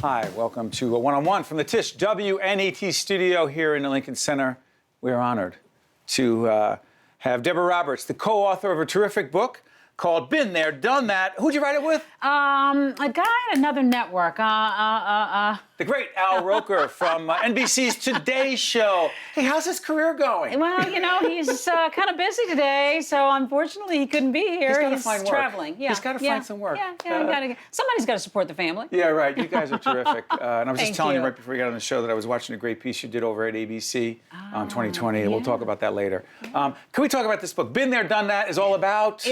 Hi, welcome to a one-on-one from the Tisch WNET studio here in the Lincoln Center. We're honored to have Deborah Roberts, the co-author of a terrific book called Been There, Done That. Who'd you write it with? A guy at another network. The great Al Roker from NBC's Today Show. Hey, how's his career going? Well, you know, he's kind of busy today, so unfortunately he couldn't be here. He's got to find work. Traveling. Yeah, he's got to find some work. Somebody's got to support the family. Yeah, right. You guys are terrific. And I was just telling you right before we got on the show that I was watching a great piece you did over at ABC on 2020. We'll talk about that later. Can we talk about this book? Been There, Done That is all about?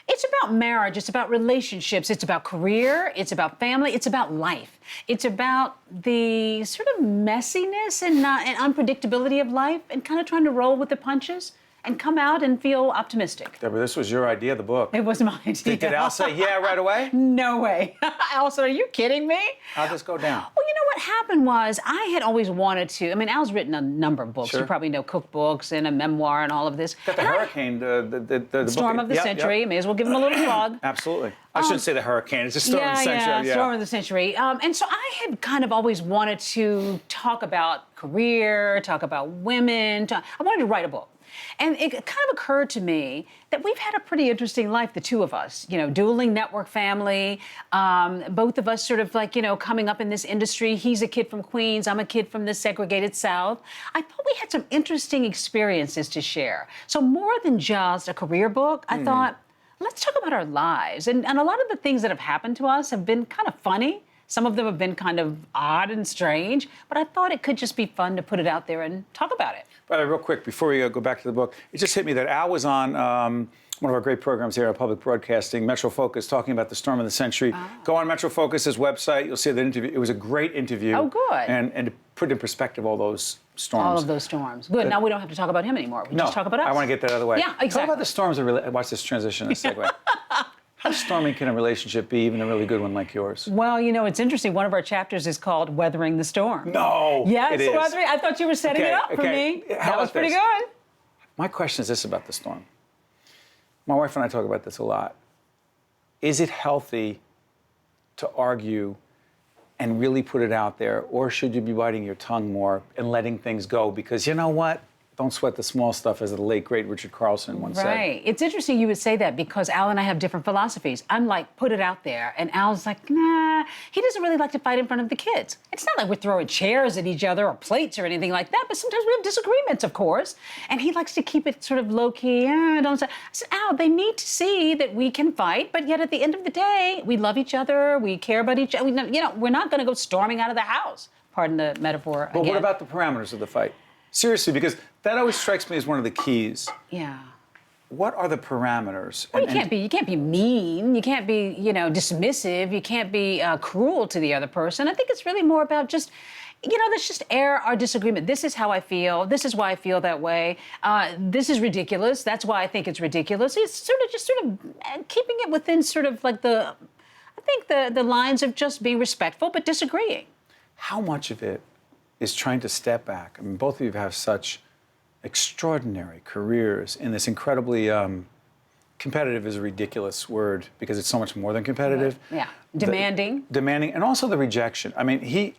It's about marriage, it's about relationships, it's about career, it's about family, it's about life. It's about the sort of messiness and unpredictability of life and kind of trying to roll with the punches and come out and feel optimistic. Deborah, this was your idea, the book. It was my idea. Did Al say yeah right away? No way. Al said, are you kidding me? How'd this go down? Well, you know what happened was I had always wanted to. I mean, Al's written a number of books. Sure. You probably know cookbooks and a memoir and all of this. Got the hurricane, the Storm book. of the Century. May as well give him a little plug. Absolutely. I shouldn't say the hurricane. It's a storm of the century. Yeah, Storm of the Century. And so I had kind of always wanted to talk about career, talk about women. I wanted to write a book. And it kind of occurred to me that we've had a pretty interesting life, the two of us, you know, dueling network family, both of us sort of like, you know, coming up in this industry. He's a kid from Queens. I'm a kid from the segregated South. I thought we had some interesting experiences to share. So more than just a career book, I thought, let's talk about our lives. And a lot of the things that have happened to us have been kind of funny. Some of them have been kind of odd and strange, but I thought it could just be fun to put it out there and talk about it. By the way, real quick, before we go back to the book, it just hit me that Al was on one of our great programs here at Public Broadcasting, Metro Focus, talking about the Storm of the Century. Go on Metro Focus's website. You'll see the interview. It was a great interview. Oh, good. And to put in perspective all those storms. All of those storms. Good. Now we don't have to talk about him anymore. We just talk about us. I want to get that out of the way. Yeah, exactly. Talk about the storms. Watch this transition, this segue. How stormy can a relationship be, even a really good one like yours? Well, you know, it's interesting. One of our chapters is called Weathering the Storm. No, yes, it is. Weathering. I thought you were setting it up for me. That was pretty good. My question is this about the storm. My wife and I talk about this a lot. Is it healthy to argue and really put it out there, or should you be biting your tongue more and letting things go? Because you know what? Don't sweat the small stuff, as the late, great Richard Carlson once said. Right. It's interesting you would say that because Al and I have different philosophies. I'm like, put it out there. And Al's like, nah. He doesn't really like to fight in front of the kids. It's not like we're throwing chairs at each other or plates or anything like that, but sometimes we have disagreements, of course. And he likes to keep it sort of low-key. Don't say. I said, Al, they need to see that we can fight, but yet at the end of the day, we love each other, we care about each other. You know, we're not going to go storming out of the house. Pardon the metaphor But again. what about the parameters of the fight? Seriously, because that always strikes me as one of the keys. Yeah. What are the parameters? Well, you can't be mean. You can't be, you know, dismissive. You can't be cruel to the other person. I think it's really more about just, you know, let's just air our disagreement. This is how I feel. This is why I feel that way. This is ridiculous. That's why I think it's ridiculous. It's sort of keeping it within sort of like the lines of just being respectful but disagreeing. How much of it is trying to step back? I mean, both of you have such extraordinary careers in this incredibly competitive is a ridiculous word because it's so much more than competitive. Right. Yeah, demanding. Demanding, and also the rejection. I mean,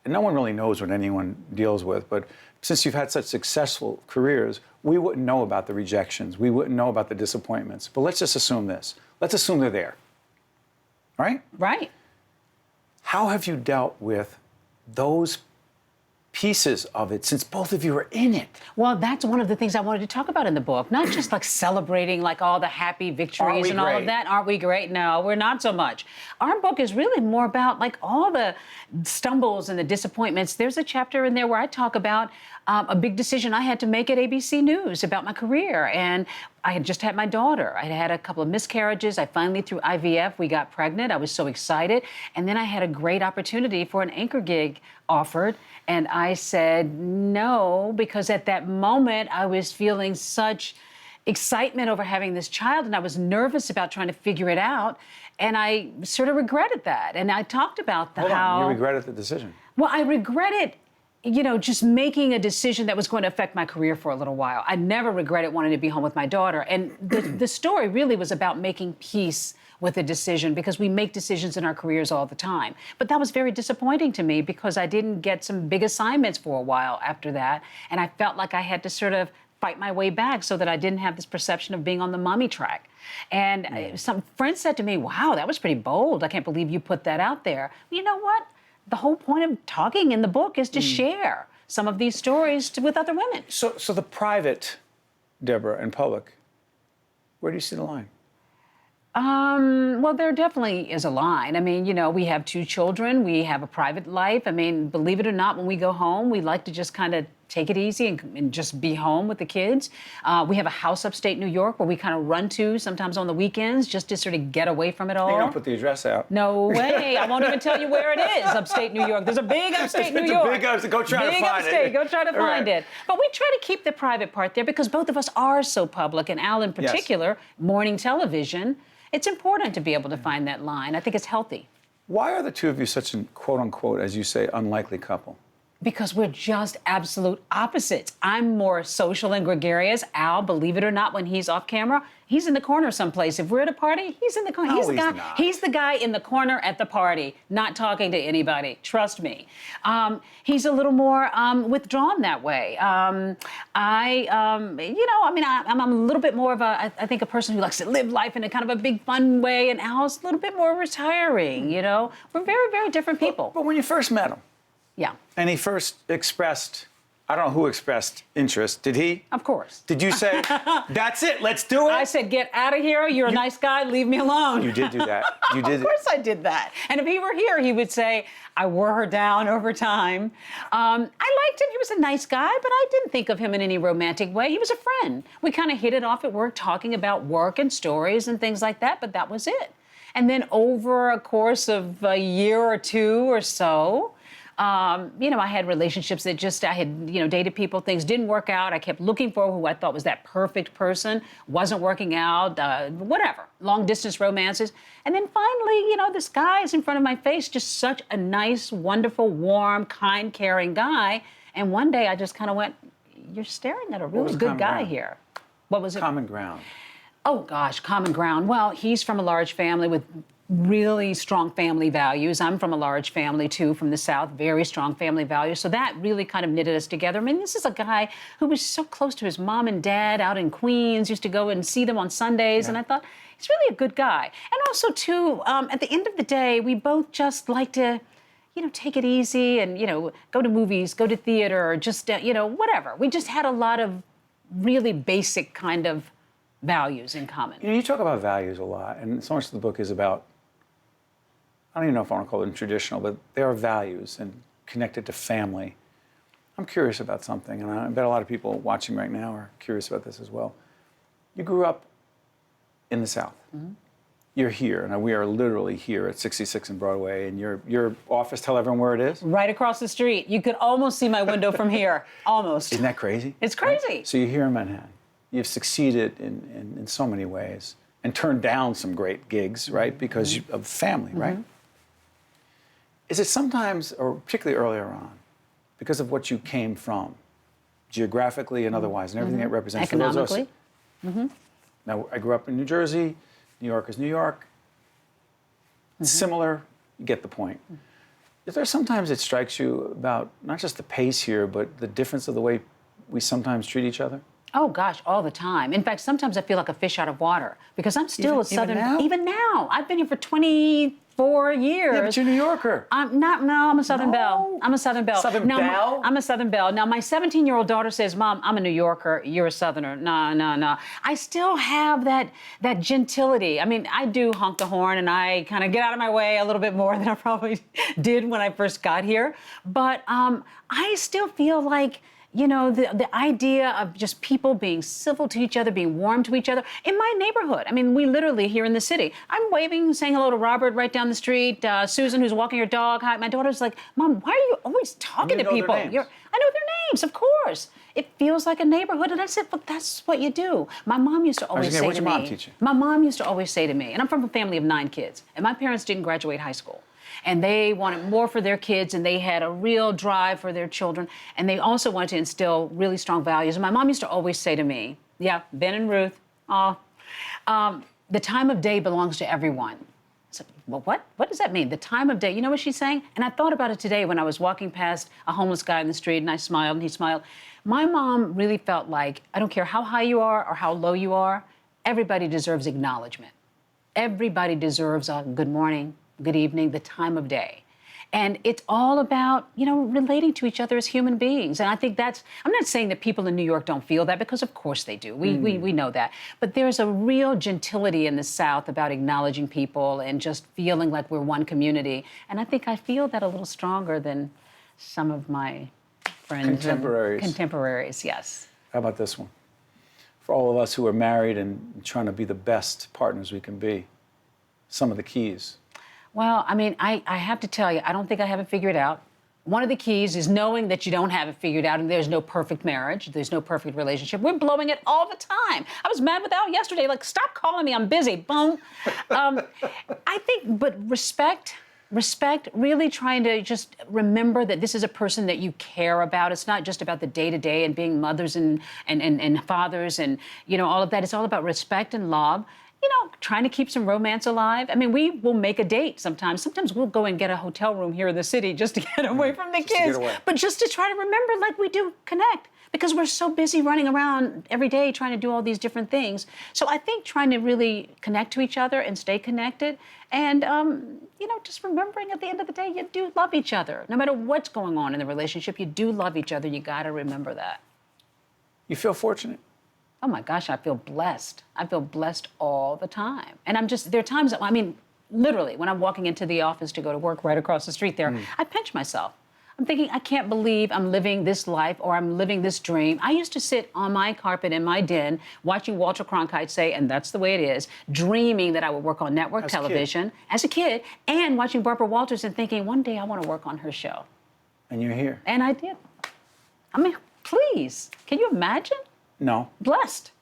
no one really knows what anyone deals with, but since you've had such successful careers, we wouldn't know about the rejections. We wouldn't know about the disappointments. But let's just assume this. Let's assume they're there. Right? Right. How have you dealt with those pieces of it since both of you are in it? Well, that's one of the things I wanted to talk about in the book. Not just like celebrating like all the happy victories and all of that. Aren't we great? No, we're not so much. Our book is really more about like all the stumbles and the disappointments. There's a chapter in there where I talk about a big decision I had to make at ABC News about my career. And I had just had my daughter. I had a couple of miscarriages. I finally, through IVF, we got pregnant. I was so excited. And then I had a great opportunity for an anchor gig offered. And I said no, because at that moment I was feeling such excitement over having this child, and I was nervous about trying to figure it out. And I sort of regretted that. And I talked about Hold on, you regretted the decision? Well, I regret it just making a decision that was going to affect my career for a little while. I never regretted wanting to be home with my daughter. And the story really was about making peace with a decision, because we make decisions in our careers all the time. But that was very disappointing to me, because I didn't get some big assignments for a while after that. And I felt like I had to sort of fight my way back so that I didn't have this perception of being on the mommy track. And some friends said to me, wow, that was pretty bold. I can't believe you put that out there. You know what? The whole point of talking in the book is to share some of these stories with other women. So the private, Deborah, and public, where do you see the line? Well, there definitely is a line. I mean, we have 2 children. We have a private life. I mean, believe it or not, when we go home, we like to just kind of take it easy and just be home with the kids. We have a house upstate New York where we kind of run to sometimes on the weekends just to sort of get away from it all. You don't put the address out. No way. I won't even tell you where it is, upstate New York. There's a big upstate New York. It's a big upstate. Go try to find upstate. it. Go try to find it. But we try to keep the private part there because both of us are so public, and Al in particular, morning television. It's important to be able to find that line. I think it's healthy. Why are the 2 of you such an, quote unquote, as you say, unlikely couple? Because we're just absolute opposites. I'm more social and gregarious. Al, believe it or not, when he's off camera, he's in the corner someplace. If we're at a party, he's in the corner. No, he's not. He's the guy in the corner at the party, not talking to anybody. Trust me. He's a little more withdrawn that way. I'm a little bit more of I think a person who likes to live life in a kind of a big fun way, and Al's a little bit more retiring. We're very, very different people. But when you first met him, yeah. and he first expressed, I don't know who expressed interest. Did he? Of course. Did you say, that's it, let's do it? I said, get out of here. You're a nice guy. Leave me alone. You did do that. You did. Of course I did that. And if he were here, he would say, I wore her down over time. I liked him. He was a nice guy, but I didn't think of him in any romantic way. He was a friend. We kind of hit it off at work, talking about work and stories and things like that, but that was it. And then over a course of a year or 2 or so, I had relationships that I had dated people, things didn't work out. I kept looking for who I thought was that perfect person, wasn't working out, whatever, long distance romances. And then finally, this guy is in front of my face, just such a nice, wonderful, warm, kind, caring guy. And one day I just kind of went, you're staring at a really good guy here. What was it? Common ground. Oh gosh, common ground. Well, he's from a large family with really strong family values. I'm from a large family too, from the South, very strong family values. So that really kind of knitted us together. I mean, this is a guy who was so close to his mom and dad out in Queens, used to go and see them on Sundays. Yeah. And I thought, he's really a good guy. And also too, at the end of the day, we both just like to, take it easy and, go to movies, go to theater, or just, whatever. We just had a lot of really basic kind of values in common. You talk about values a lot, and so much of the book is about, I don't even know if I want to call them traditional, but they are values and connected to family. I'm curious about something, and I bet a lot of people watching right now are curious about this as well. You grew up in the South. Mm-hmm. You're here, and we are literally here at 66 and Broadway, and your office, tell everyone where it is? Right across the street. You could almost see my window from here, almost. Isn't that crazy? It's crazy. Right? So you're here in Manhattan. You've succeeded in so many ways and turned down some great gigs, right, because of family, right? Is it sometimes, or particularly earlier on, because of what you came from, geographically and otherwise, and everything it represents? Economically. Now, I grew up in New Jersey. New York is New York. Similar, you get the point. Is there sometimes it strikes you about not just the pace here, but the difference of the way we sometimes treat each other? Oh, gosh, all the time. In fact, sometimes I feel like a fish out of water because I'm still a Southern. Even now? I've been here for 24 years. Yeah, but you're a New Yorker. I'm a Southern Belle. I'm a Southern Belle. Belle? I'm a Southern Belle. Now, my 17-year-old daughter says, Mom, I'm a New Yorker. You're a Southerner. No. I still have that gentility. I mean, I do honk the horn and I kind of get out of my way a little bit more than I probably did when I first got here. But I still feel like, the idea of just people being civil to each other, being warm to each other. In my neighborhood, I mean, we literally here in the city, I'm waving, saying hello to Robert right down the street, Susan, who's walking her dog. Hi. My daughter's like, Mom, why are you always talking to people? I know their names, of course. It feels like a neighborhood. And I said, but that's what you do. My mom used to always say to me. What'd your mom teach you? My mom used to always say to me, and I'm from a family of 9 kids, and my parents didn't graduate high school. and they wanted more for their kids, and they had a real drive for their children, and they also wanted to instill really strong values. And my mom used to always say to me, yeah, Ben and Ruth, the time of day belongs to everyone. So, well, what does that mean? The time of day, you know what she's saying? And I thought about it today when I was walking past a homeless guy in the street, and I smiled, and he smiled. My mom really felt like, I don't care how high you are or how low you are, everybody deserves acknowledgement. Everybody deserves a good morning, good evening, the time of day. And it's all about, relating to each other as human beings. And I think I'm not saying that people in New York don't feel that, because of course they do. We know that. But there's a real gentility in the South about acknowledging people and just feeling like we're one community. And I think I feel that a little stronger than some of my friends. Contemporaries, yes. How about this one? For all of us who are married and trying to be the best partners we can be, some of the keys. Well, I mean, I have to tell you, I don't think I have it figured out. One of the keys is knowing that you don't have it figured out, and there's no perfect marriage, there's no perfect relationship. We're blowing it all the time. I was mad with Al yesterday, like, stop calling me, I'm busy, boom. I think, but respect, really trying to just remember that this is a person that you care about. It's not just about the day-to-day and being mothers and fathers and, all of that. It's all about respect and love. Trying to keep some romance alive. I mean, we will make a date sometimes. Sometimes we'll go and get a hotel room here in the city just to get away from the kids. But just to try to remember, like, we do connect, because we're so busy running around every day trying to do all these different things. So I think trying to really connect to each other and stay connected, and, just remembering at the end of the day, you do love each other. No matter what's going on in the relationship, you do love each other. You got to remember that. You feel fortunate? Oh my gosh, I feel blessed. I feel blessed all the time. And there are times that, literally, when I'm walking into the office to go to work right across the street there, I pinch myself. I'm thinking, I can't believe I'm living this life, or I'm living this dream. I used to sit on my carpet in my den watching Walter Cronkite say, and that's the way it is, dreaming that I would work on network television as a kid, and watching Barbara Walters and thinking, one day I want to work on her show. And you're here. And I did. I mean, please, can you imagine? No. Blessed.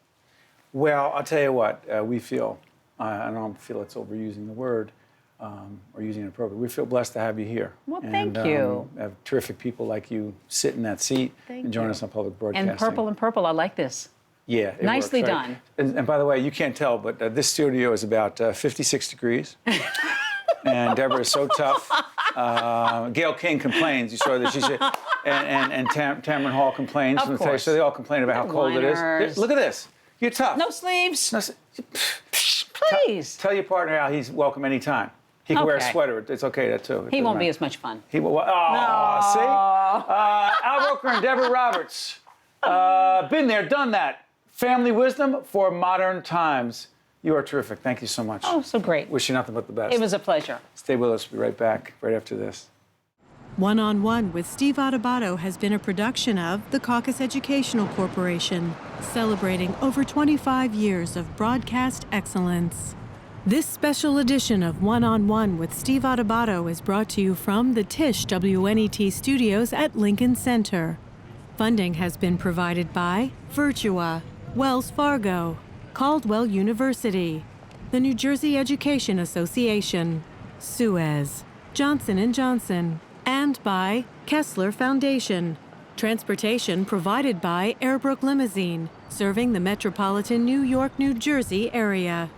Well, I'll tell you what, we feel, I don't feel it's overusing the word or using it appropriately. We feel blessed to have you here. Well, thank you. Have terrific people like you sit in that seat and join us on public broadcasting. And purple, I like this. Yeah. Nicely works, done. Right? And by the way, you can't tell, but this studio is about 56 degrees. And Deborah is so tough. Gail King complains. You saw that she said, and Tamron Hall complains. Of course. So they all complain about how cold it is. Look at this. You're tough. No sleeves. Please. Tell your partner how he's welcome anytime. He can wear a sweater. It's okay, that too. He won't be as much fun. He will. Oh, see? Al Roker and Deborah Roberts. Been there, done that. Family wisdom for modern times. You are terrific. Thank you so much. Oh, so great. Wish you nothing but the best. It was a pleasure. Stay with us. We'll be right back, right after this. One-on-One with Steve Adubato has been a production of the Caucus Educational Corporation, celebrating over 25 years of broadcast excellence. This special edition of One-on-One with Steve Adubato is brought to you from the Tisch WNET studios at Lincoln Center. Funding has been provided by Virtua, Wells Fargo, Caldwell University, the New Jersey Education Association, Suez, Johnson & Johnson, and by Kessler Foundation. Transportation provided by Airbrook Limousine, serving the metropolitan New York, New Jersey area.